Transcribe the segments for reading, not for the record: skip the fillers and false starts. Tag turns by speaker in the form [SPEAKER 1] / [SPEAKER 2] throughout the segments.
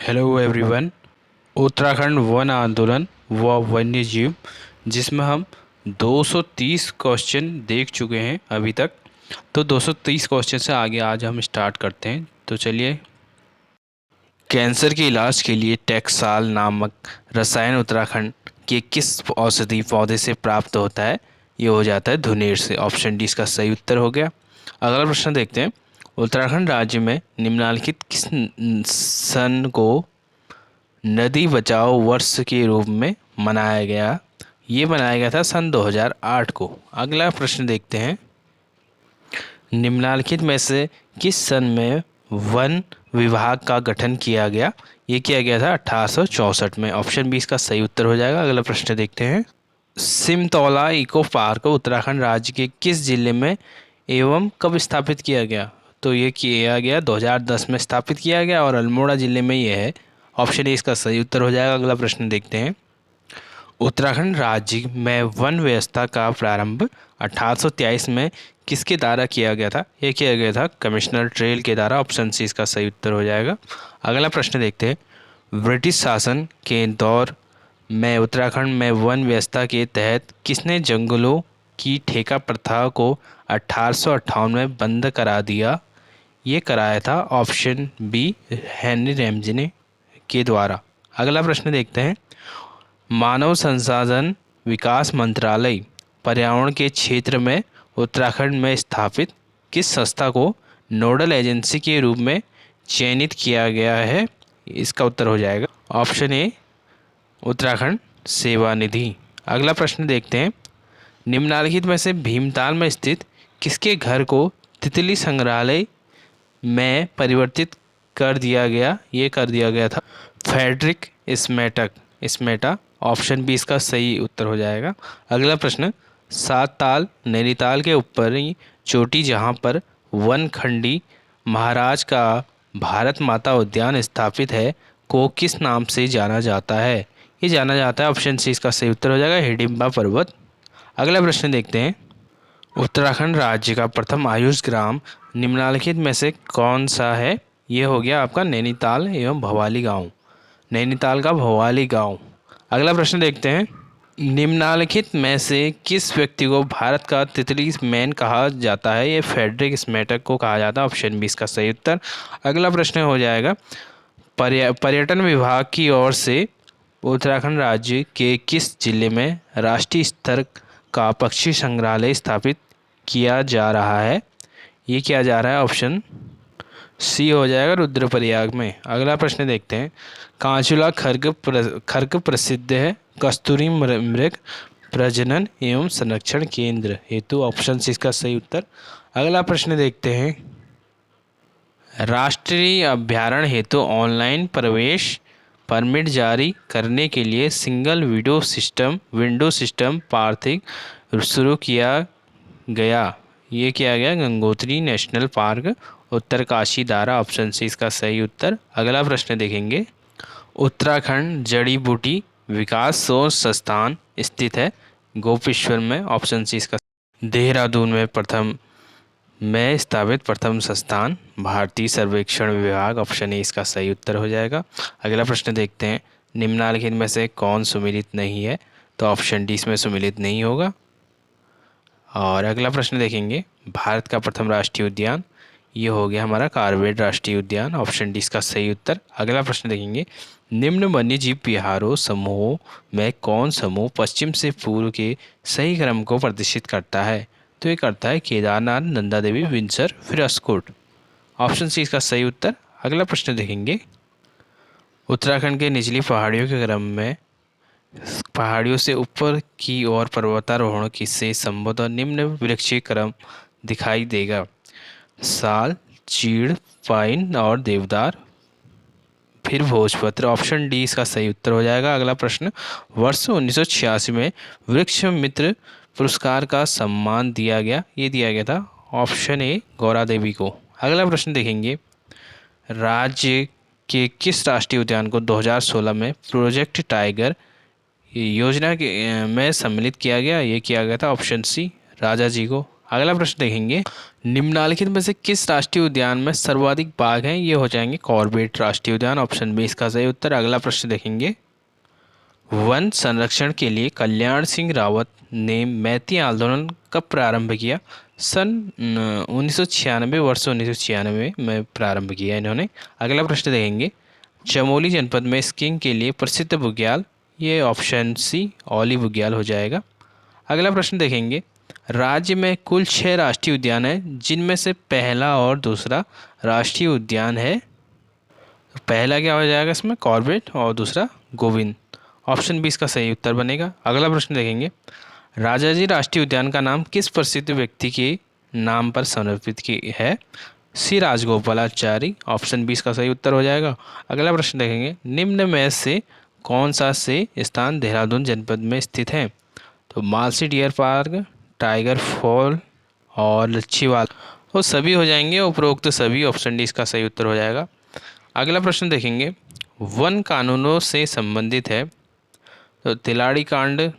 [SPEAKER 1] Hello everyone. Uttarakhand one आंदोलन व वन्य जीव, जिसमें हम 230 क्वेश्चन देख चुके हैं अभी तक। तो 230 क्वेश्चन से आगे आज हम स्टार्ट करते हैं। तो चलिए। कैंसर के इलाज के लिए टैक्साल नामक रसायन उत्तराखंड के किस औषधि पौधे से प्राप्त होता है? ये हो जाता है धुनेर से। ऑप्शन डी इसका सही उत्तर हो गया। अगला प्रश्न देखते हैं। उत्तराखंड राज्य में निम्नलिखित किस सन को नदी बचाओ वर्ष के रूप में मनाया गया? ये मनाया गया था सन 2008 को। अगला प्रश्न देखते हैं। निम्नलिखित में से किस सन में वन विभाग का गठन किया गया? ये किया गया था 1864 में। ऑप्शन बी इसका सही उत्तर हो जाएगा। अगला प्रश्न देखते हैं। सिमतौला इको पार्क उत्तराखंड राज्य के किस जिले में एवं कब स्थापित किया गया? तो ये किया गया 2010 में स्थापित किया गया और अल्मोड़ा जिले में ये है। ऑप्शन ए इसका सही उत्तर हो जाएगा। अगला प्रश्न देखते हैं। उत्तराखंड राज्य में वन व्यवस्था का प्रारंभ 1823 में किसके द्वारा किया गया था? ये किया गया था कमिश्नर ट्रेल के द्वारा। ऑप्शन सी इसका सही उत्तर हो जाएगा। अगला प्रश्न देखते हैं। ब्रिटिश शासन के दौर में उत्तराखंड में वन व्यवस्था के तहत किसने जंगलों की ठेका प्रथा को 1858 में बंद करा दिया? ये कराया था ऑप्शन बी हेनरी रेमजे के द्वारा। अगला प्रश्न देखते हैं। मानव संसाधन विकास मंत्रालय पर्यावरण के क्षेत्र में उत्तराखंड में स्थापित किस संस्था को नोडल एजेंसी के रूप में चयनित किया गया है? इसका उत्तर हो जाएगा ऑप्शन ए उत्तराखंड सेवा निधि। अगला प्रश्न देखते हैं। निम्नलिखित में से भीमताल में स्थित किसके घर को तितली संग्रहालय में परिवर्तित कर दिया गया? ये कर दिया गया था फ्रेडरिक स्मेटा। ऑप्शन बी इसका सही उत्तर हो जाएगा। अगला प्रश्न। सात ताल नैनीताल के ऊपरी चोटी जहाँ पर वनखंडी महाराज का भारत माता उद्यान स्थापित है को किस नाम से जाना जाता है? ये जाना जाता है ऑप्शन सी इसका सही उत्तर हो जाएगा हिडिंबा पर्वत। अगला प्रश्न देखते हैं। उत्तराखंड राज्य का प्रथम आयुष ग्राम निम्नलिखित में से कौन सा है? ये हो गया आपका नैनीताल एवं भवाली गांव। नैनीताल का भवाली गांव। अगला प्रश्न देखते हैं। निम्नलिखित में से किस व्यक्ति को भारत का तितली मैन कहा जाता है? ये फ्रेडरिक स्मेटक को कहा जाता है। ऑप्शन बी इसका सही उत्तर। अगला प्रश्न हो जाएगा। पर्यटन विभाग की ओर से उत्तराखंड राज्य के किस जिले में राष्ट्रीय स्तर का पक्षी संग्रहालय स्थापित किया जा रहा है? ये किया जा रहा है ऑप्शन सी हो जाएगा रुद्रप्रयाग में। अगला प्रश्न देखते हैं। कांचुला खर्ग प्रसिद्ध है कस्तूरी मृग प्रजनन एवं संरक्षण केंद्र हेतु। ऑप्शन सी इसका सही उत्तर। अगला प्रश्न देखते हैं। राष्ट्रीय अभ्यारण्य हेतु ऑनलाइन प्रवेश परमिट जारी करने के लिए सिंगल विंडो सिस्टम पार्थिव शुरू किया गया। ये किया गया गंगोत्री नेशनल पार्क उत्तरकाशी द्वारा। ऑप्शन सी इसका सही उत्तर। अगला प्रश्न देखेंगे। उत्तराखंड जड़ी बूटी विकास शोध संस्थान स्थित है गोपेश्वर में। ऑप्शन सी इसका। देहरादून में स्थापित प्रथम संस्थान भारतीय सर्वेक्षण विभाग। ऑप्शन ए इसका सही उत्तर हो जाएगा। अगला प्रश्न देखते हैं। निम्नलिखित में से कौन सुमेलित नहीं है? तो ऑप्शन डी इसमें सुमेलित नहीं होगा। और अगला प्रश्न देखेंगे। भारत का प्रथम राष्ट्रीय उद्यान ये हो गया हमारा कार्बेट राष्ट्रीय उद्यान। ऑप्शन डी इसका सही उत्तर। अगला प्रश्न देखेंगे। निम्न वन्यजीव विहारों समूहों में कौन समूह पश्चिम से पूर्व के सही क्रम को प्रदर्शित करता है? तो ये करता है केदारनाथ, नंदा देवी, विंसर, फिर अस्कोट। ऑप्शन सी इसका सही उत्तर। अगला प्रश्न देखेंगे। उत्तराखंड के निचली पहाड़ियों के क्रम में पहाड़ियों से ऊपर की ओर पर्वतारोहण से संबंधित निम्न वृक्षीय क्रम दिखाई देगा। साल, चीड़, पाइन और देवदार, फिर भोजपत्र। ऑप्शन डी इसका सही उत्तर हो जाएगा। अगला प्रश्न। वर्ष 1986 में वृक्ष मित्र पुरस्कार का सम्मान दिया गया। ये दिया गया था ऑप्शन ए गौरा देवी को। अगला प्रश्न देखेंगे। राज्य के किस राष्ट्रीय उद्यान को 2016 में प्रोजेक्ट टाइगर योजना के में सम्मिलित किया गया? ये किया गया था ऑप्शन सी राजा जी को। अगला प्रश्न देखेंगे, निम्नलिखित में से किस राष्ट्रीय उद्यान में सर्वाधिक बाघ हैं? ये हो जाएंगे कॉर्बेट राष्ट्रीय उद्यान, ऑप्शन बी इसका सही उत्तर। अगला प्रश्न देखेंगे, वन संरक्षण के लिए कल्याण सिंह रावत ने मैती आंदोलन कब प्रारंभ किया? सन 1996, वर्ष 1996 में प्रारंभ किया इन्होंने। अगला प्रश्न देखेंगे, चमोली जनपद में स्कीइंग के लिए प्रसिद्ध बुग्याल? ये ऑप्शन सी औली बुग्याल हो जाएगा। अगला प्रश्न देखेंगे, राज्य में कुल 6 राष्ट्रीय उद्यान हैं, जिनमें से पहला और दूसरा राष्ट्रीय उद्यान है। पहला क्या हो जाएगा इसमें? कॉर्बेट, और दूसरा गोविंद। ऑप्शन बी इसका सही उत्तर बनेगा। अगला प्रश्न देखेंगे, राजाजी राष्ट्रीय उद्यान का नाम किस प्रसिद्ध व्यक्ति के नाम पर समर्पित की है? सी राजगोपालाचारी, ऑप्शन बी इसका सही उत्तर हो जाएगा। अगला प्रश्न देखेंगे, निम्न में से कौन सा से स्थान देहरादून जनपद में स्थित है? तो Malsi deer park, tiger fall और लच्छीवाल, वो सभी हो जाएंगे उपरोक्त सभी। ऑप्शन डी इसका सही उत्तर हो जाएगा। अगला प्रश्न देखेंगे, वन कानूनों से संबंधित है, तो तिलाड़ी कांड,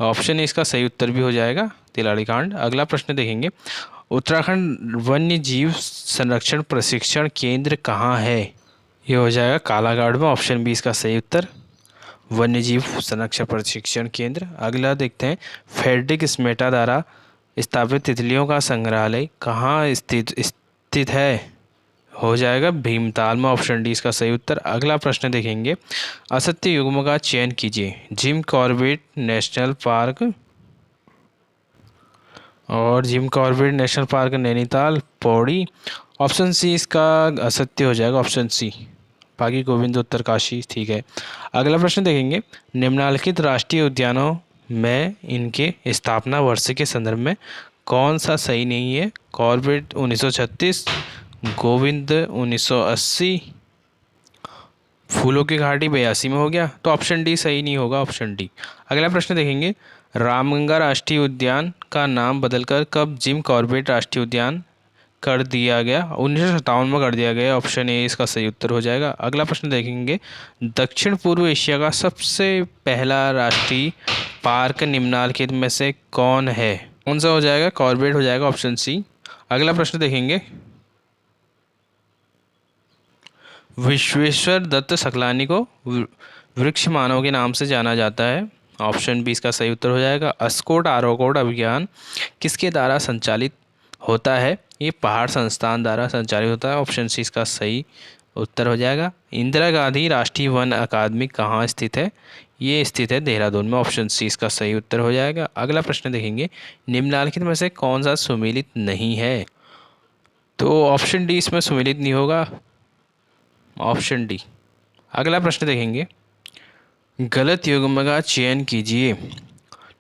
[SPEAKER 1] ऑप्शन ए इसका सही उत्तर भी हो जाएगा, तिलाड़ी कांड। अगला प्रश्न देखेंगे, उत्तराखंड वन्य जीव संरक्षण प्रशिक्षण केंद्र कहाँ है? ये हो जाएगा कालागढ़ में, ऑप्शन बी इसका सही उत्तर, वन्य जीव संरक्षण प्रशिक्षण केंद्र। अगला देखते हैं, फेडरिक स्मेटा द्वारा स्थापित तितलियों का संग्रहालय कहाँ स्थित है? हो जाएगा भीमताल में, ऑप्शन डी इसका सही उत्तर। अगला प्रश्न देखेंगे, असत्य युग्म का चयन कीजिए। जिम कॉर्बेट नेशनल पार्क और Jim Corbett national park Nainital, Pauri. Option C इसका असत्य हो जाएगा, ऑप्शन सी। बाकी गोविंद उत्तरकाशी ठीक है। अगला प्रश्न देखेंगे, निम्नलिखित राष्ट्रीय उद्यानों में इनके स्थापना वर्ष के संदर्भ में कौन सा सही नहीं है? कॉर्बेट 1936, गोविंद 1980, फूलों की घाटी 82 में हो गया, तो ऑप्शन डी सही नहीं होगा, ऑप्शन डी। अगला प्रश्न देखेंगे, रामगंगा राष्ट्रीय उद्यान का नाम बदलकर कब जिम कॉर्बेट राष्ट्रीय उद्यान कर दिया गया? 1957 में कर दिया गया, ऑप्शन ए इसका सही उत्तर हो जाएगा। अगला प्रश्न देखेंगे, दक्षिण पूर्व एशिया का सबसे पहला राष्ट्रीय पार्क निम्नलिखित में से कौन है? कौन सा हो जाएगा? कॉर्बेट हो जाएगा, ऑप्शन सी। अगला प्रश्न देखेंगे, विश्वेश्वर दत्त सकलानी को वृक्ष मानव के नाम से जाना जाता है, ऑप्शन बी इसका सही उत्तर हो जाएगा। अस्कोट आरोकोट अभियान किसके द्वारा संचालित होता है? ये पहाड़ संस्थान द्वारा संचालित होता है, ऑप्शन सी इसका सही उत्तर हो जाएगा। इंदिरा गांधी राष्ट्रीय वन अकादमी कहाँ स्थित है? ये स्थित है देहरादून में, ऑप्शन सी इसका सही उत्तर हो जाएगा। अगला प्रश्न देखेंगे, निम्नलिखित में से कौन सा सुमेलित नहीं है? तो ऑप्शन डी इसमें सुमेलित नहीं होगा, ऑप्शन डी। अगला प्रश्न देखेंगे, गलत युग्म का चयन कीजिए।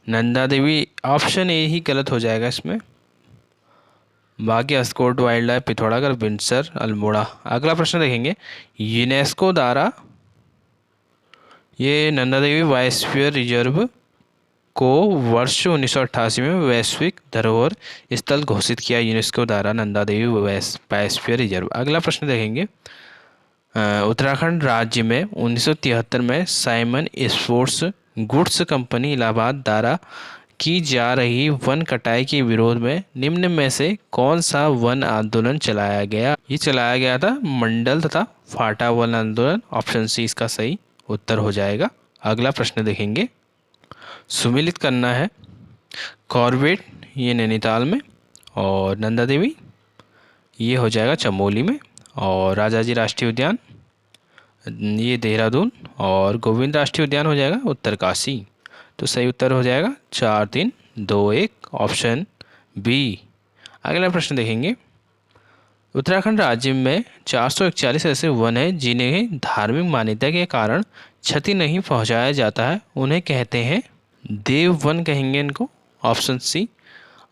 [SPEAKER 1] नंदा देवी, ऑप्शन ए ही गलत हो जाएगा इसमें। बाकी अस्कोट वाइल्ड लाइफ, पिथौरागढ़, बिनसर, अल्मोड़ा। अगला प्रश्न देखेंगे, यूनेस्को द्वारा ये नंदा देवी बायोस्फीयर रिजर्व को वर्ष 1988 में वैश्विक धरोहर स्थल घोषित किया, यूनेस्को द्वारा नंदा देवी बायोस्फीयर रिजर्व। अगला प्रश्न देखेंगे, उत्तराखंड राज्य में 1973 में Simon sports goods company Allahabad द्वारा की जा रही वन कटाई के विरोध में निम्न में से कौन सा वन आंदोलन चलाया गया? ये चलाया गया था मंडल तथा फाटा वन आंदोलन, ऑप्शन सी इसका सही उत्तर हो जाएगा। अगला प्रश्न देखेंगे, सुमेलित करना है। कॉर्बेट ये नैनीताल में, और नंदा देवी ये हो जाएगा चमोली में, और राजाजी राष्ट्रीय उद्यान ये देहरादून, और गोविंद राष्ट्रीय उद्यान हो जाएगा उत्तरकाशी। तो सही उत्तर हो जाएगा 4, 3, 2, 1, ऑप्शन बी। अगला प्रश्न देखेंगे, उत्तराखंड राज्य में 441 ऐसे वन हैं जिन्हें धार्मिक मान्यता के कारण क्षति नहीं पहुंचाया जाता है, उन्हें कहते हैं देव वन कहेंगे इनको, ऑप्शन सी।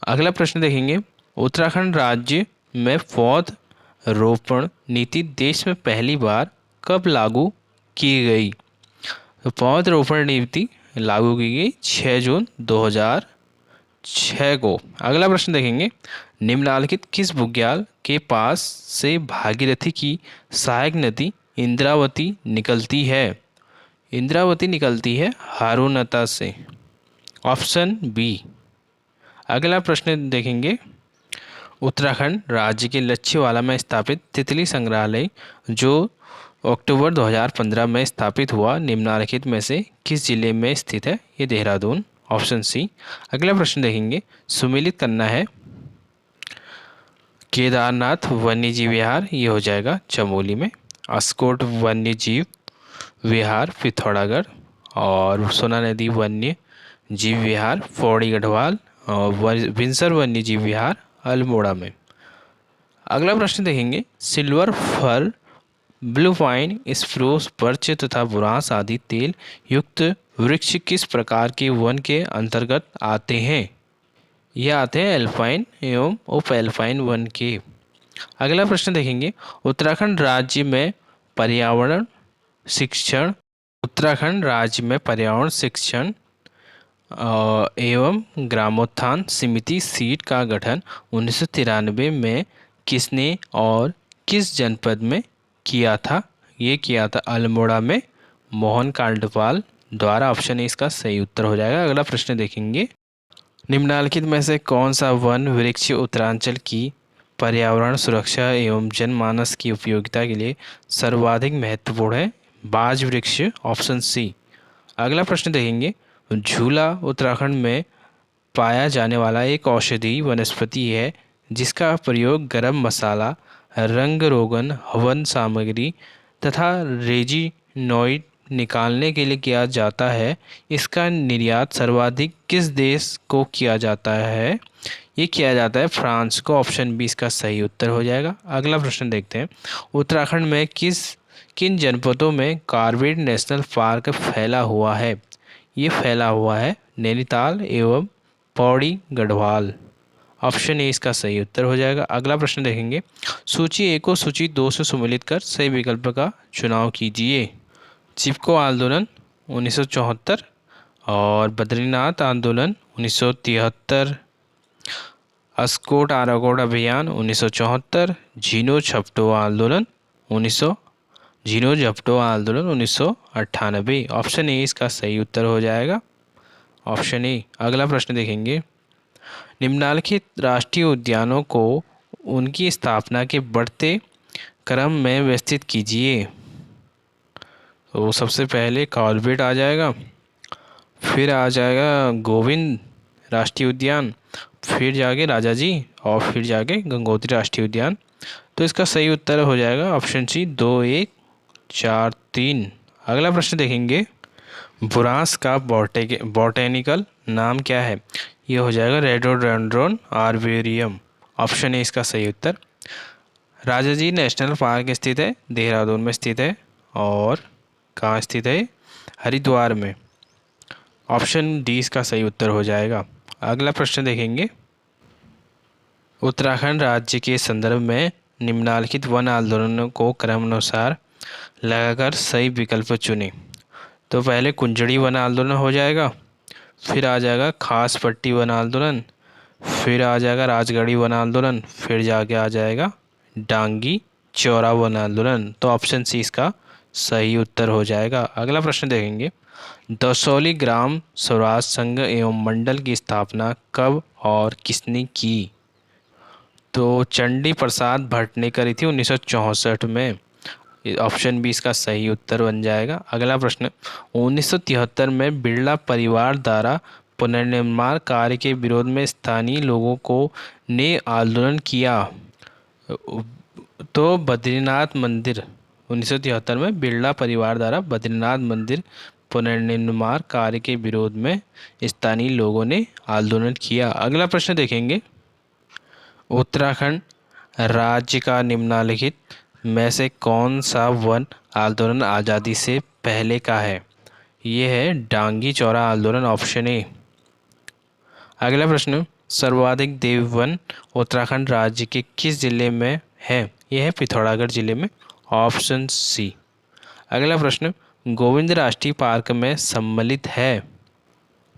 [SPEAKER 1] अगला प्रश्न देखेंगे, उत्तराखंड राज्य में पौध रोपण नीति देश में पहली बार कब लागू की गई? तो पौधरोपण नीति लागू की गई 6 जून 2006 को। अगला प्रश्न देखेंगे, निम्नलिखित किस बुग्याल के पास से भागीरथी की सहायक नदी इंद्रावती निकलती है? इंद्रावती निकलती है हारूनता से, ऑप्शन बी। अगला प्रश्न देखेंगे, उत्तराखंड राज्य के लच्छीवाला में स्थापित तितली संग्रहालय जो अक्टूबर 2015 में स्थापित हुआ निम्नलिखित में से किस जिले में स्थित है? ये देहरादून, ऑप्शन सी। अगला प्रश्न देखेंगे, सुमेलित करना है। केदारनाथ वन्यजीव विहार, ये हो जाएगा चमोली में। अस्कोट वन्यजीव विहार पिथौरागढ़, और सोना नदी वन्य जीव विहार पौड़ी गढ़वाल, और विंसर वन्य जीव विहार अल्मोड़ा में। अगला प्रश्न देखेंगे, silver fir, blue pine, spruce, birch तथा बुरांस आदि तेल युक्त वृक्ष किस प्रकार के वन के अंतर्गत आते हैं? ये आते हैं एल्पाइन एवं उप एल्पाइन वन के। अगला प्रश्न देखेंगे, उत्तराखंड राज्य में पर्यावरण शिक्षण एवं ग्रामोत्थान समिति सीट का गठन 1993 में किसने और किस जनपद में किया था? ये किया था अल्मोड़ा में मोहन कांडपाल द्वारा। ऑप्शन ए इसका सही उत्तर हो जाएगा। अगला प्रश्न देखेंगे, निम्नलिखित में से कौन सा वन वृक्ष उत्तरांचल की पर्यावरण सुरक्षा एवं जनमानस की उपयोगिता के लिए सर्वाधिक महत्वपूर्ण है? बाज वृक्ष, ऑप्शन सी। अगला प्रश्न देखेंगे, झूला उत्तराखंड में पाया जाने वाला एक औषधीय वनस्पति है जिसका प्रयोग गरम मसाला, रंग रोगन, हवन सामग्री तथा रेजिनॉइड निकालने के लिए किया जाता है। इसका निर्यात सर्वाधिक किस देश को किया जाता है? ये किया जाता है फ्रांस को। ऑप्शन बी इसका सही उत्तर हो जाएगा। अगला प्रश्न देखते हैं, उत्तराखंड में किन जनपदों में कॉर्बेट नेशनल पार्क फैला हुआ है? ये फैला हुआ है नैनीताल एवं पौड़ी गढ़वाल। ऑप्शन ए इसका सही उत्तर हो जाएगा। अगला प्रश्न देखेंगे, सूची 1 को सूची 2 से सुमेलित कर सही विकल्प का चुनाव कीजिए। चिपको आंदोलन 1974 और बद्रीनाथ आंदोलन 1973, अस्कोट आराकोट अभियान 1974, झीनो झपटो आंदोलन 1998। ऑप्शन ए इसका सही उत्तर हो जाएगा। ऑप्शन ए। अगला प्रश्न देखेंगे, निम्नलिखित राष्ट्रीय उद्यानों को उनकी स्थापना के बढ़ते क्रम में व्यवस्थित कीजिए। तो सबसे पहले कॉर्बेट आ जाएगा, फिर आ जाएगा गोविंद राष्ट्रीय उद्यान, फिर जाके राजा जी, और फिर जाके गंगोत्री राष्ट्रीय उद्यान। तो इसका सही उत्तर हो जाएगा ऑप्शन सी 2, 1, 4, 3। अगला प्रश्न देखेंगे, बुरांस का बॉटेनिकल नाम क्या है? ये हो जाएगा रेडोडेंड्रॉन आर्बोरियम। ऑप्शन ए इसका सही उत्तर। राजाजी नेशनल पार्क स्थित है, देहरादून में स्थित है, और कहाँ स्थित है? हरिद्वार में। ऑप्शन डी इसका सही उत्तर हो जाएगा। अगला प्रश्न देखेंगे, उत्तराखंड राज्य के संदर्भ में निम्नलिखित वन आंदोलनों को क्रमानुसार लगाकर सही विकल्प चुनें। तो पहले कुंजड़ी वन आंदोलन हो जाएगा, फिर आ जाएगा खास पट्टी वन आंदोलन, फिर आ जाएगा राजगढ़ी वन आंदोलन, फिर जाके आ जाएगा डांगी चौरा वन आंदोलन। तो ऑप्शन सी इसका सही उत्तर हो जाएगा। अगला प्रश्न देखेंगे, दसौली ग्राम स्वराज संघ एवं मंडल की स्थापना कब और किसने की? तो चंडी प्रसाद भट्ट ने करी थी 1964 में। ऑप्शन बी इसका सही उत्तर बन जाएगा। अगला प्रश्न, 1973 में बिरला परिवार द्वारा पुनर्निर्माण कार्य के विरोध में स्थानीय लोगों को ने आंदोलन किया। तो बद्रीनाथ मंदिर 1973 में बिरला परिवार द्वारा बद्रीनाथ मंदिर पुनर्निर्माण कार्य के विरोध में स्थानीय लोगों ने आंदोलन किया। अगला प्रश्न देखेंगे, उत्तराखंड राज्य का निम्नलिखित में से कौन सा वन आंदोलन आज़ादी से पहले का है? ये है डांगी चौरा आंदोलन। Option A. अगला प्रश्न, सर्वाधिक देव वन उत्तराखंड राज्य के किस जिले में है? यह है पिथौरागढ़ जिले में। Option C. अगला प्रश्न, गोविंद राष्ट्रीय पार्क में सम्मिलित है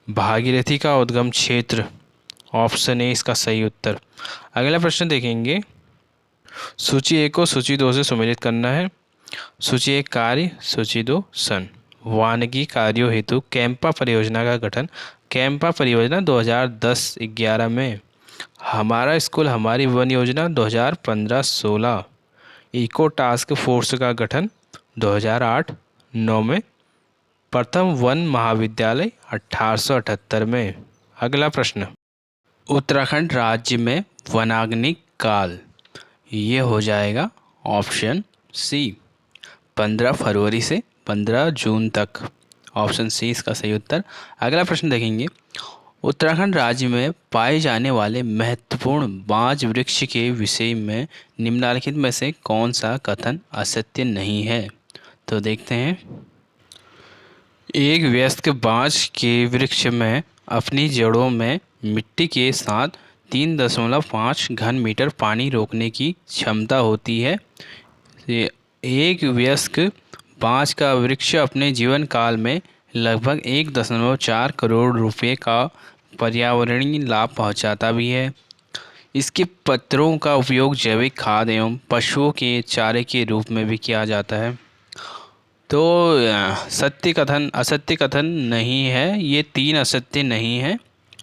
[SPEAKER 1] भागीरथी का उद्गम क्षेत्र। ऑप्शन ए इसका सही उत्तर। अगला प्रश्न देखेंगे, सूची 1 को सूची 2 से सम्मिलित करना है। सूची 1 कार्य, सूची 2 सन। वानिकी कार्यों हेतु कैंपा परियोजना का गठन कैंपा परियोजना 2010-11 में, हमारा स्कूल हमारी वन योजना 2015-16, इको टास्क फोर्स का गठन 2008-9 में, प्रथम वन महाविद्यालय 1878 में। अगला प्रश्न, उत्तराखंड राज्य में वनाग्नि काल, ये हो जाएगा ऑप्शन सी 15 फरवरी से 15 जून तक। ऑप्शन सी इसका सही उत्तर। अगला प्रश्न देखेंगे, उत्तराखंड राज्य में पाए जाने वाले महत्वपूर्ण बांज वृक्ष के विषय में निम्नलिखित में से कौन सा कथन असत्य नहीं है? तो देखते हैं। एक वयस्क बांज के वृक्ष में अपनी जड़ों में मिट्टी के साथ 3.5 घन मीटर पानी रोकने की क्षमता होती है। एक वयस्क बांज का वृक्ष अपने जीवन काल में लगभग 1.4 करोड़ रुपए का पर्यावरणीय लाभ पहुंचाता भी है। इसके पत्रों का उपयोग जैविक खाद एवं पशुओं के चारे के रूप में भी किया जाता है। तो सत्य कथन असत्य कथन नहीं है, ये 3 असत्य नहीं है,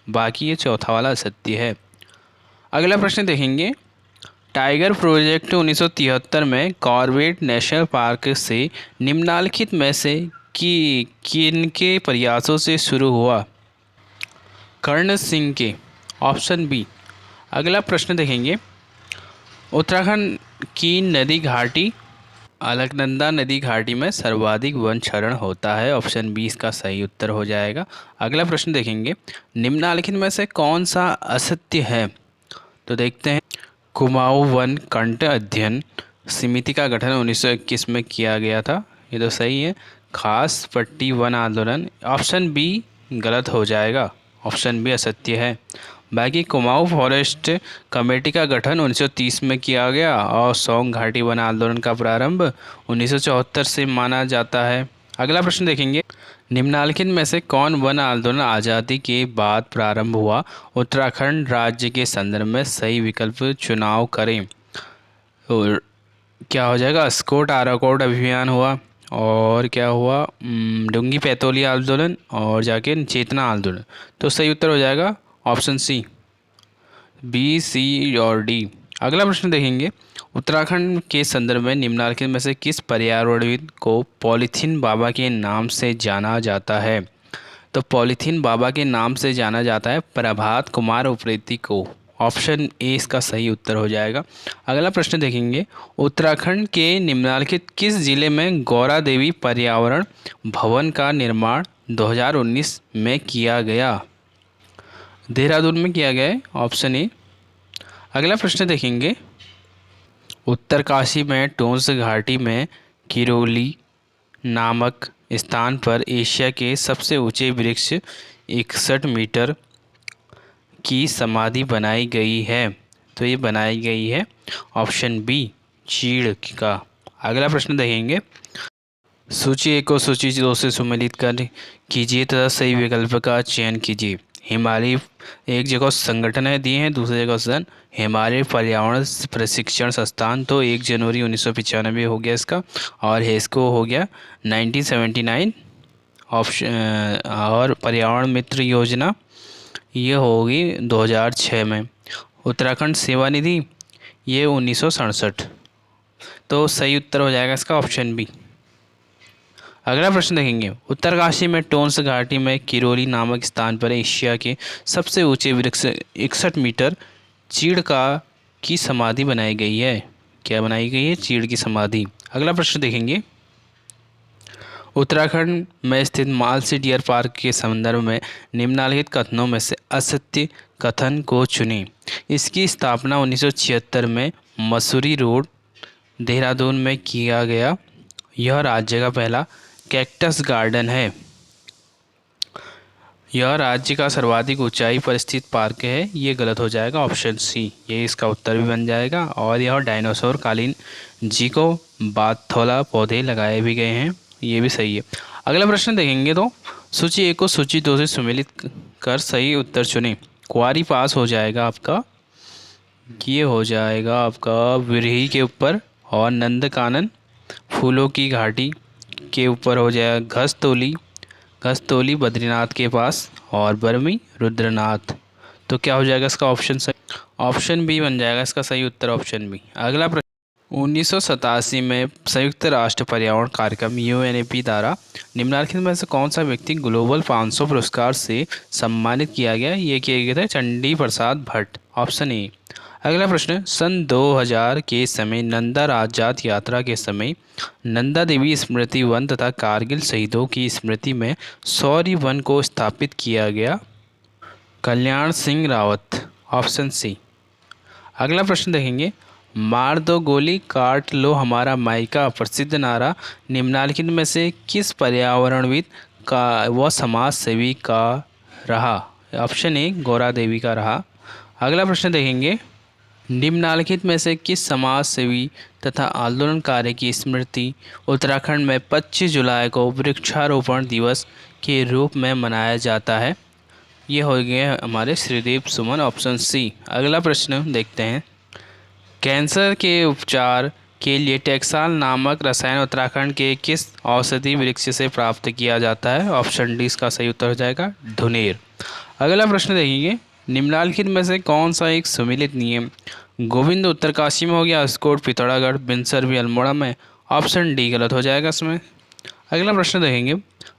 [SPEAKER 1] बाकी ये चौथा वाला असत्य है। अगला प्रश्न देखेंगे, टाइगर प्रोजेक्ट 1973 में कॉर्बेट नेशनल पार्क से निम्नलिखित में से किनके प्रयासों से शुरू हुआ? कर्ण सिंह के। Option B. अगला प्रश्न देखेंगे, उत्तराखंड की नदी घाटी अलकनंदा नदी घाटी में सर्वाधिक वन क्षरण होता है। ऑप्शन बी इसका सही उत्तर हो जाएगा। अगला प्रश्न देखेंगे, निम्नलिखित में से कौन सा असत्य है? तो देखते हैं। कुमाऊं वन कंट अध्ययन समिति का गठन 1921 में किया गया था, ये तो सही है। खास पट्टी वन आंदोलन, ऑप्शन बी गलत हो जाएगा, ऑप्शन बी असत्य है। बाकी कुमाऊं फॉरेस्ट कमेटी का गठन 1930 में किया गया और सौंग घाटी वन आंदोलन का प्रारंभ 1974 से माना जाता है। अगला प्रश्न देखेंगे, निम्नलिखित में से कौन वन आंदोलन आज़ादी के बाद प्रारंभ हुआ? उत्तराखंड राज्य के संदर्भ में सही विकल्प चुनाव करें। और क्या हो जाएगा? स्कोट आराकोट अभियान हुआ, और क्या हुआ? डुंगी पैतोली आंदोलन, और जाके चेतना आंदोलन। तो सही उत्तर हो जाएगा ऑप्शन सी, बी, सी और डी। अगला प्रश्न देखेंगे, उत्तराखंड के संदर्भ में निम्नलिखित में से किस पर्यावरणविद को पॉलीथीन बाबा के नाम से जाना जाता है? तो पॉलीथीन बाबा के नाम से जाना जाता है प्रभात कुमार उप्रेती को। ऑप्शन ए इसका सही उत्तर हो जाएगा। अगला प्रश्न देखेंगे, उत्तराखंड के निम्नलिखित किस जिले में गौरा देवी पर्यावरण भवन का निर्माण 2019 में किया गया? देहरादून में किया गया है, ऑप्शन ए। अगला प्रश्न देखेंगे, उत्तरकाशी में टोंस घाटी में किरोली नामक स्थान पर एशिया के सबसे ऊंचे वृक्ष 61 मीटर की समाधि बनाई गई है। तो ये बनाई गई है ऑप्शन बी चीड़ का। अगला प्रश्न देखेंगे, सूची 1 को सूची 2 से सम्मिलित कर कीजिए तथा सही विकल्प का चयन कीजिए। हिमालय एक जगह संगठन है दिए हैं, दूसरी जगह सन हिमालय पर्यावरण प्रशिक्षण संस्थान, तो 1 जनवरी 1995 हो गया इसका, और हेस्को हो गया 1979 ऑप्शन, और पर्यावरण मित्र योजना ये होगी 2006 में। उत्तराखंड सेवा निधि ये 1967। तो सही उत्तर हो जाएगा इसका ऑप्शन बी। अगला प्रश्न देखेंगे, उत्तरकाशी में टोंस घाटी में किरोली नामक स्थान पर एशिया के सबसे ऊंचे वृक्ष 61 मीटर चीड़ का की समाधि बनाई गई है। क्या बनाई गई है? चीड़ की समाधि। अगला प्रश्न देखेंगे, उत्तराखंड में स्थित मालसी डियर पार्क के संदर्भ में निम्नलिखित कथनों में से असत्य कथन को चुनें। इसकी स्थापना 1976 में मसूरी रोड देहरादून में किया गया। यह राज्य का पहला कैक्टस गार्डन है। यह राज्य का सर्वाधिक ऊंचाई पर स्थित पार्क है। ये गलत हो जाएगा, ऑप्शन सी ये इसका उत्तर भी बन जाएगा। और यह डायनासोर कालीन जीको बाथोला पौधे लगाए भी गए हैं, ये भी सही है। अगला प्रश्न देखेंगे, तो सूची 1 को सूची 2 से सम्मिलित कर सही उत्तर चुनें। क्वारी पास हो जाएगा आपका, ये हो जाएगा आपका विरही के ऊपर, और नंदकानन फूलों की घाटी के ऊपर हो जाएगा घस्तोली बद्रीनाथ के पास, और बर्मी रुद्रनाथ। तो क्या हो जाएगा इसका ऑप्शन सही? ऑप्शन बी बन जाएगा इसका सही उत्तर, ऑप्शन बी। अगला प्रश्न, 1987 में संयुक्त राष्ट्र पर्यावरण कार्यक्रम यूएनईपी द्वारा निम्नलिखित में से कौन सा व्यक्ति ग्लोबल 500 पुरस्कार से सम्मानित किया गया? ये किए गए थे चंडी प्रसाद भट्ट, ऑप्शन ए। अगला प्रश्न, सन 2000 के समय नंदा राजजात यात्रा के समय नंदा देवी स्मृति वन तथा कारगिल शहीदों की स्मृति में शौर्य वन को स्थापित किया गया? Kalyan Singh Rawat, option C. अगला प्रश्न देखेंगे, मार दो गोली काट लो हमारा मायका प्रसिद्ध नारा निम्नलिखित में से किस पर्यावरणविद का व समाज सेवी का रहा? ऑप्शन ए गौरा देवी का रहा। अगला प्रश्न देखेंगे, निम्नलिखित में से किस समाज सेवी तथा आंदोलनकारी की स्मृति उत्तराखंड में 25 जुलाई को वृक्षारोपण दिवस के रूप में मनाया जाता है? ये हो गए हमारे श्रीदेव सुमन, ऑप्शन सी। अगला प्रश्न देखते हैं, कैंसर के उपचार के लिए टेक्साल नामक रसायन उत्तराखंड के किस औषधि वृक्ष से प्राप्त किया जाता है? ऑप्शन डी इसका सही उत्तर हो जाएगा, धुनेर। अगला प्रश्न देखेंगे, निम्नलिखित में से कौन सा एक सम्मिलित नियम गोविंद उत्तरकाशी में हो गया, अस्कोट पिथौरागढ़, बिनसर भी अल्मोड़ा में? ऑप्शन डी गलत हो जाएगा इसमें। अगला प्रश्न देखेंगे,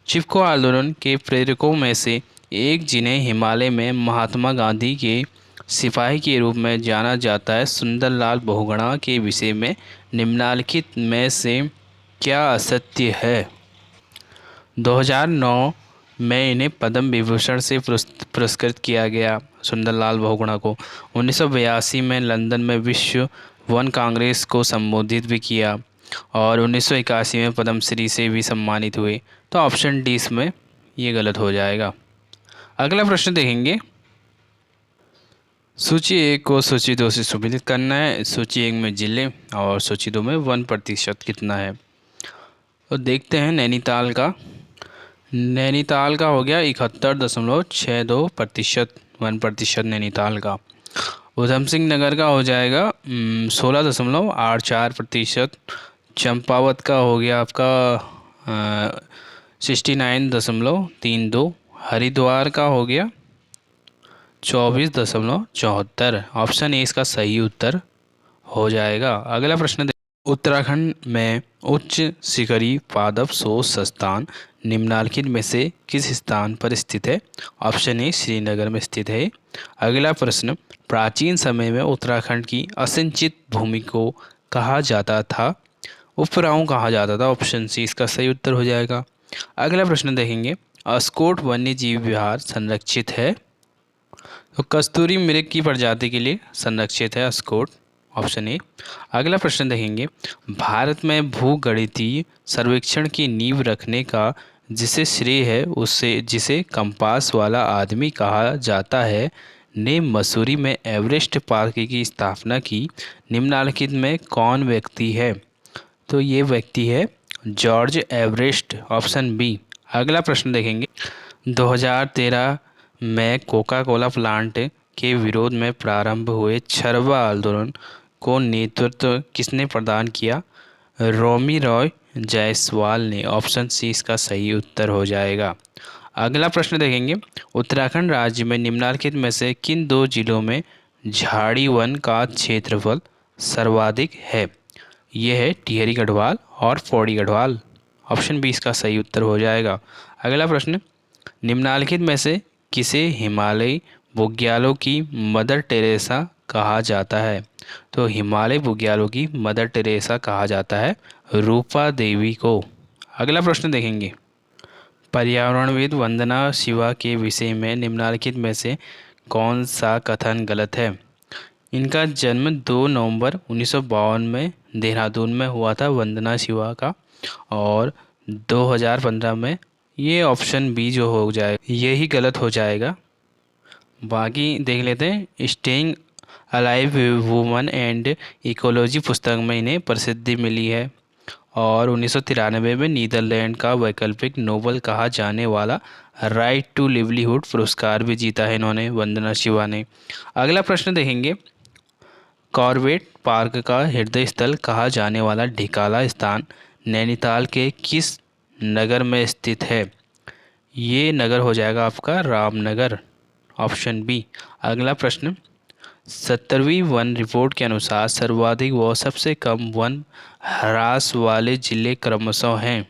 [SPEAKER 1] चिपको आंदोलन के प्रेरकों में से एक जिन्हें हिमालय में महात्मा गांधी के सिपाही के रूप में जाना जाता है, सुंदरलाल बहुगुणा के विषय में निम्नलिखित में से क्या असत्य है? 2009 में इन्हें पद्म विभूषण से पुरस्कृत किया गया, सुंदरलाल बहुगुणा को। 1982 में लंदन में विश्व वन कांग्रेस को संबोधित भी किया और 1981 में पद्मश्री से भी सम्मानित हुए। तो ऑप्शन डी इसमें ये गलत हो जाएगा। अगला प्रश्न देखेंगे, सूची 1 को सूची 2 से सम्मिलित करना है। सूची 1 में जिले और सूची 2 में 1% कितना है? तो देखते हैं, नैनीताल का हो गया 71.62%, 1% नैनीताल का। उधम सिंह नगर का हो जाएगा 16.84%। चंपावत का हो गया आपका 69.32। हरिद्वार का हो गया 24.74। ऑप्शन ए इसका सही उत्तर हो जाएगा। अगला प्रश्न, उत्तराखंड में उच्च शिखरी पादप शोध संस्थान निम्नलिखित में से किस स्थान पर स्थित है? ऑप्शन ए श्रीनगर में स्थित है। अगला प्रश्न, प्राचीन समय में उत्तराखंड की असिंचित भूमि को कहा जाता था? उपराऊ कहा जाता था, ऑप्शन सी इसका सही उत्तर हो जाएगा। अगला प्रश्न देखेंगे, अस्कोट वन्य जीव विहार संरक्षित है? तो कस्तूरी मृग की प्रजाति के लिए संरक्षित है अस्कोट, ऑप्शन ए। अगला प्रश्न देखेंगे, भारत में भूगणितीय सर्वेक्षण की नींव रखने का जिसे श्रेय है उससे जिसे कंपास वाला आदमी कहा जाता है ने मसूरी में एवरेस्ट पार्क की स्थापना की, निम्नलिखित में कौन व्यक्ति है? तो ये व्यक्ति है जॉर्ज एवरेस्ट, ऑप्शन बी। अगला प्रश्न देखेंगे, 2013 में कोका कोला प्लांट के विरोध में प्रारंभ हुए छरवा आंदोलन को नेतृत्व किसने प्रदान किया? रोमी रॉय जायसवाल ने, ऑप्शन सी इसका सही उत्तर हो जाएगा। अगला प्रश्न देखेंगे, उत्तराखंड राज्य में निम्नलिखित में से किन 2 जिलों में झाड़ी वन का क्षेत्रफल सर्वाधिक है? यह है टिहरी गढ़वाल और पौड़ी गढ़वाल, ऑप्शन बी इसका सही उत्तर हो जाएगा। अगला प्रश्न, निम्नलिखित में से किसे हिमालयी बुग्यालों की मदर टेरेसा कहा जाता है? तो हिमालय बुग्यालों की मदर टेरेसा कहा जाता है रूपा देवी को। अगला प्रश्न देखेंगे, पर्यावरणविद वंदना शिवा के विषय में निम्नलिखित में से कौन सा कथन गलत है? इनका जन्म 2 नवंबर 1952 में देहरादून में हुआ था, वंदना शिवा का, और 2015 में। ये ऑप्शन बी जो हो जाए यही गलत हो जाएगा। बाकी देख लेते हैं, staying alive woman and ecology पुस्तक में इन्हें प्रसिद्धि मिली है और 1993 में नीदरलैंड का वैकल्पिक नोबल कहा जाने वाला राइट टू लिवलीहुड पुरस्कार भी जीता है इन्होंने, वंदना शिवा ने। अगला प्रश्न देखेंगे, कॉर्बेट पार्क का हृदय स्थल कहा जाने वाला ढिकाला स्थान नैनीताल के किस नगर में स्थित है? ये नगर हो जाएगा आपका रामनगर, ऑप्शन बी। अगला प्रश्न, 17वीं वन रिपोर्ट के अनुसार सर्वाधिक व सबसे कम वन ह्रास वाले जिले क्रमशः हैं।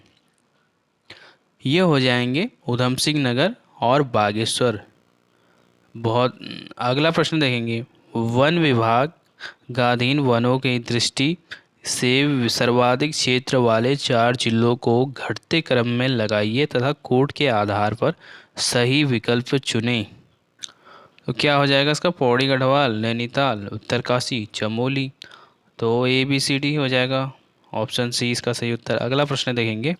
[SPEAKER 1] ये हो जाएंगे ऊधम सिंह नगर और बागेश्वर। बहुत अगला प्रश्न देखेंगे, वन विभाग गाधीन वनों की दृष्टि से सर्वाधिक क्षेत्र वाले 4 जिलों को घटते क्रम में लगाइए तथा कोड के आधार पर सही विकल्प चुनें। तो क्या हो जाएगा इसका, पौड़ी गढ़वाल, नैनीताल, उत्तरकाशी, चमोली। तो ए बी सी डी हो जाएगा, ऑप्शन सी इसका सही उत्तर। अगला प्रश्न देखेंगे,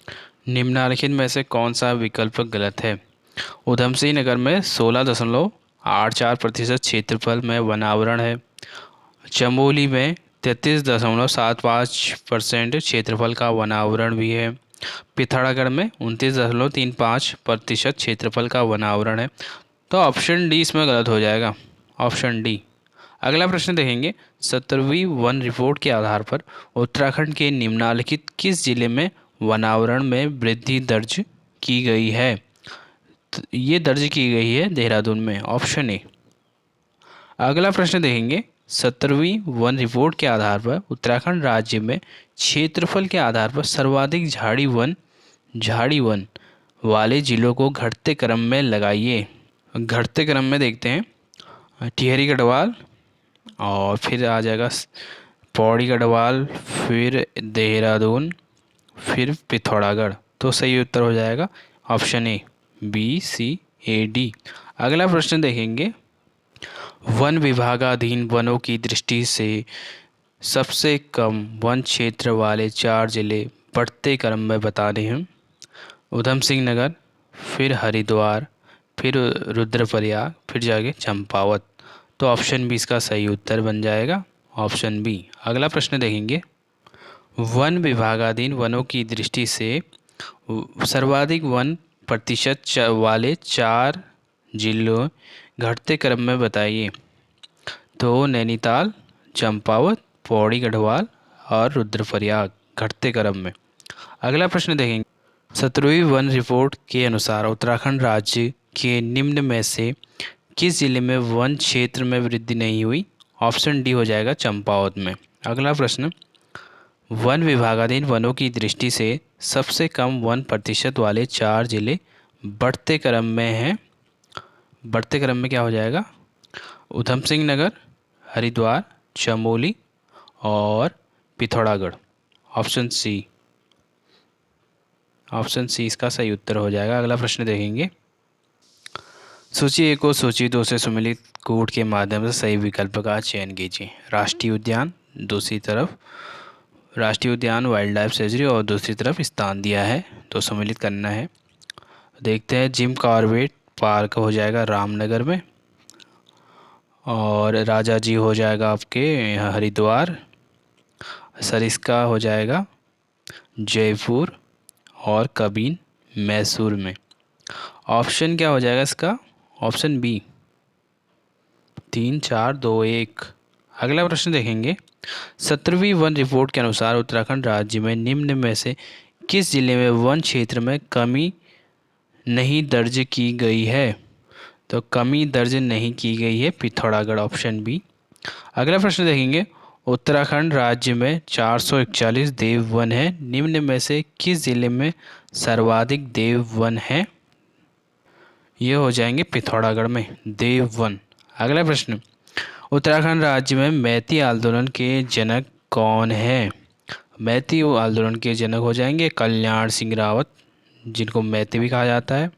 [SPEAKER 1] निम्नलिखित में से कौन सा विकल्प गलत है। ऊधम सिंह नगर में 16.84% क्षेत्रफल में वनावरण है। चमोली में 33.75% क्षेत्रफल का वनावरण भी है। पिथौरागढ़ में 29.35% क्षेत्रफल का वनावरण है। तो ऑप्शन डी इसमें गलत हो जाएगा, ऑप्शन डी। अगला प्रश्न देखेंगे, 17वीं वन रिपोर्ट के आधार पर उत्तराखंड के निम्नलिखित किस जिले में वनावरण में वृद्धि दर्ज की गई है। तो ये दर्ज की गई है देहरादून में, ऑप्शन ए। अगला प्रश्न देखेंगे, 17वीं वन रिपोर्ट के आधार पर उत्तराखंड राज्य में क्षेत्रफल के आधार पर सर्वाधिक झाड़ी वन वाले जिलों को घटते क्रम में लगाइए। घटते क्रम में देखते हैं, टिहरी गढ़वाल और फिर आ जाएगा पौड़ी गढ़वाल, फिर देहरादून, फिर पिथौरागढ़। तो सही उत्तर हो जाएगा option A, B C A D. अगला प्रश्न देखेंगे, वन विभागाधीन वनों की दृष्टि से सबसे कम वन क्षेत्र वाले 4 जिले बढ़ते क्रम में बताने हैं। ऊधम सिंह नगर, फिर हरिद्वार, फिर रुद्रप्रयाग, फिर जाके चंपावत। तो ऑप्शन बी इसका सही उत्तर बन जाएगा, ऑप्शन बी। अगला प्रश्न देखेंगे, वन विभागाधीन वनों की दृष्टि से सर्वाधिक वन प्रतिशत वाले 4 जिलों घटते क्रम में बताइए। तो नैनीताल, चंपावत, पौड़ी गढ़वाल और रुद्रप्रयाग घटते क्रम में। अगला प्रश्न देखेंगे, 17वीं वन रिपोर्ट के अनुसार उत्तराखंड राज्य के निम्न में से किस जिले में वन क्षेत्र में वृद्धि नहीं हुई। ऑप्शन डी हो जाएगा चंपावत में। अगला प्रश्न, वन विभागाधीन वनों की दृष्टि से सबसे कम वन प्रतिशत वाले 4 जिले बढ़ते क्रम में हैं। बढ़ते क्रम में क्या हो जाएगा, ऊधम सिंह नगर, हरिद्वार, चमोली और Pithoragarh. Option C, option C इसका सही उत्तर हो जाएगा। अगला प्रश्न देखेंगे, सूची 1 को सूची 2 से सम्मिलित कोड के माध्यम से सही विकल्प का चयन कीजिए। राष्ट्रीय उद्यान, दूसरी तरफ राष्ट्रीय उद्यान वाइल्ड लाइफ सेंचुरी और दूसरी तरफ स्थान दिया है, तो सम्मिलित करना है। देखते हैं, जिम कॉर्बेट पार्क हो जाएगा रामनगर में, और राजा जी हो जाएगा आपके हरिद्वार, सरिस्का हो जाएगा जयपुर और कबीन मैसूर में। ऑप्शन क्या हो जाएगा इसका, ऑप्शन बी, 3 4 2 1। अगला प्रश्न देखेंगे, 17वीं वन रिपोर्ट के अनुसार उत्तराखंड राज्य में निम्न में से किस जिले में वन क्षेत्र में कमी नहीं दर्ज की गई है। तो कमी दर्ज नहीं की गई है पिथौरागढ़, ऑप्शन बी। अगला प्रश्न देखेंगे, उत्तराखंड राज्य में 441 देव वन है, निम्न में से किस जिले में सर्वाधिक देव वन है। ये हो जाएंगे पिथौरागढ़ में देव वन। अगला प्रश्न, उत्तराखंड राज्य में मैती आंदोलन के जनक कौन है। मैती आंदोलन के जनक हो जाएंगे कल्याण सिंह रावत, जिनको मैती भी कहा जाता है।